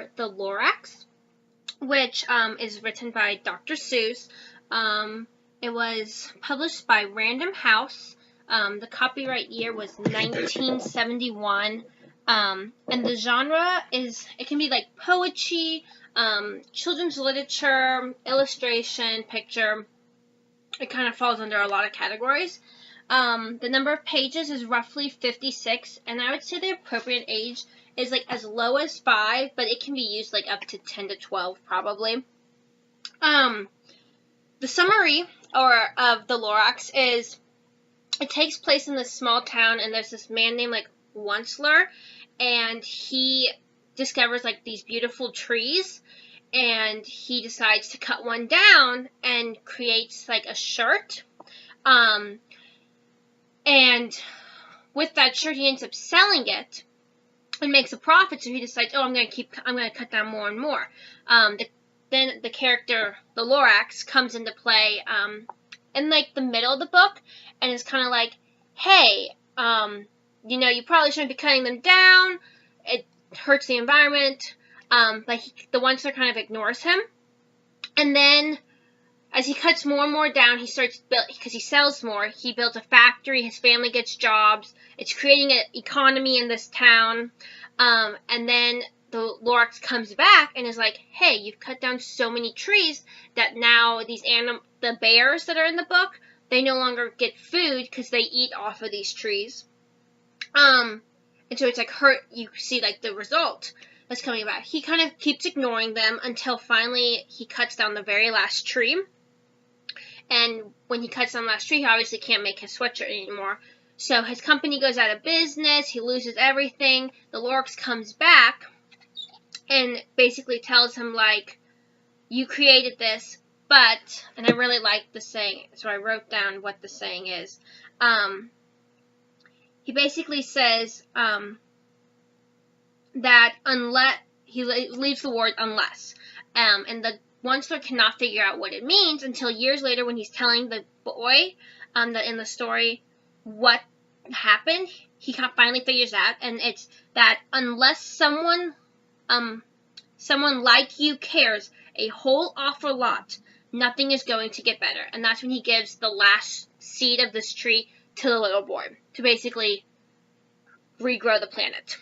for the Lorax, which is written by Dr. Seuss. It was published by Random House. The copyright year was 1971. And the genre it can be like poetry, children's literature, illustration, picture. It kind of falls under a lot of categories. The number of pages is roughly 56, and I would say the appropriate age is like as low as 5, but it can be used like up to 10 to 12 probably. The summary of the Lorax is it takes place in this small town, and there's this man named like Onceler, and he discovers like these beautiful trees, and he decides to cut one down and creates like a shirt. And with that shirt, he ends up selling it and makes a profit. So he decides, oh, I'm going to cut down more and more. Then the character, the Lorax, comes into play in like the middle of the book, and is kind of like, hey, you probably shouldn't be cutting them down. It hurts the environment. But the Onceler kind of ignores him. And then as he cuts more and more down, he starts because he sells more. He builds a factory. His family gets jobs. It's creating an economy in this town. And then the Lorax comes back and is like, hey, you've cut down so many trees that now the bears that are in the book, they no longer get food because they eat off of these trees. And so it's like you see like the result that's coming about. He kind of keeps ignoring them until finally he cuts down the very last tree. And when he cuts down the last tree, he obviously can't make his sweatshirt anymore. So his company goes out of business. He loses everything. The Lorax comes back and basically tells him, like, you created this, but, and I really like the saying, so I wrote down what the saying is. He basically says that unless, he leaves the word unless, and the Onceler cannot figure out what it means until years later when he's telling the boy that in the story what happened. He finally figures out, and it's that unless someone like you cares a whole awful lot, nothing is going to get better. And that's when he gives the last seed of this tree to the little boy to basically regrow the planet.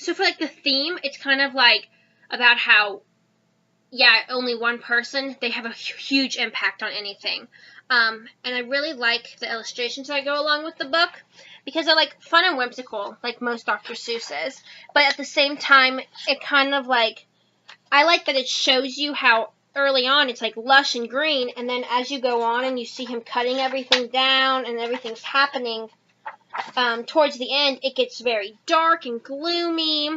So for like the theme, it's kind of like about how, only one person, they have a huge impact on anything. And I really like the illustrations that go along with the book because they're like fun and whimsical, like most Dr. Seuss is. But at the same time, it kind of like, I like that it shows you how early on it's like lush and green, and then as you go on and you see him cutting everything down and everything's happening, towards the end, it gets very dark and gloomy.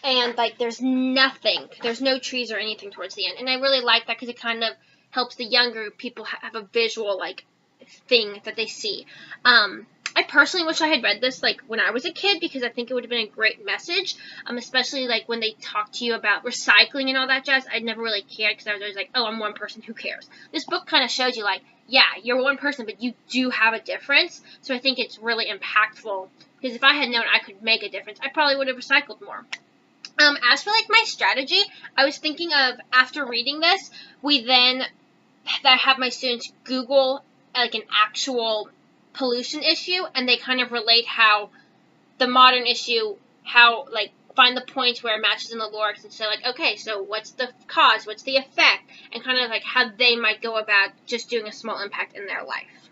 And, like, there's nothing. There's no trees or anything towards the end. And I really like that because it kind of helps the younger people have a visual, like, thing that they see. I personally wish I had read this, like, when I was a kid because I think it would have been a great message, especially, like, when they talk to you about recycling and all that jazz. I never really cared because I was always like, oh, I'm one person, who cares? This book kind of shows you, like, yeah, you're one person, but you do have a difference. So I think it's really impactful because if I had known I could make a difference, I probably would have recycled more. As for, like, my strategy, I was thinking of, after reading this, I have my students Google, like, an actual pollution issue, and they kind of relate how the modern issue, find the points where it matches in the Lorax and say, like, okay, so what's the cause, what's the effect, and kind of, like, how they might go about just doing a small impact in their life.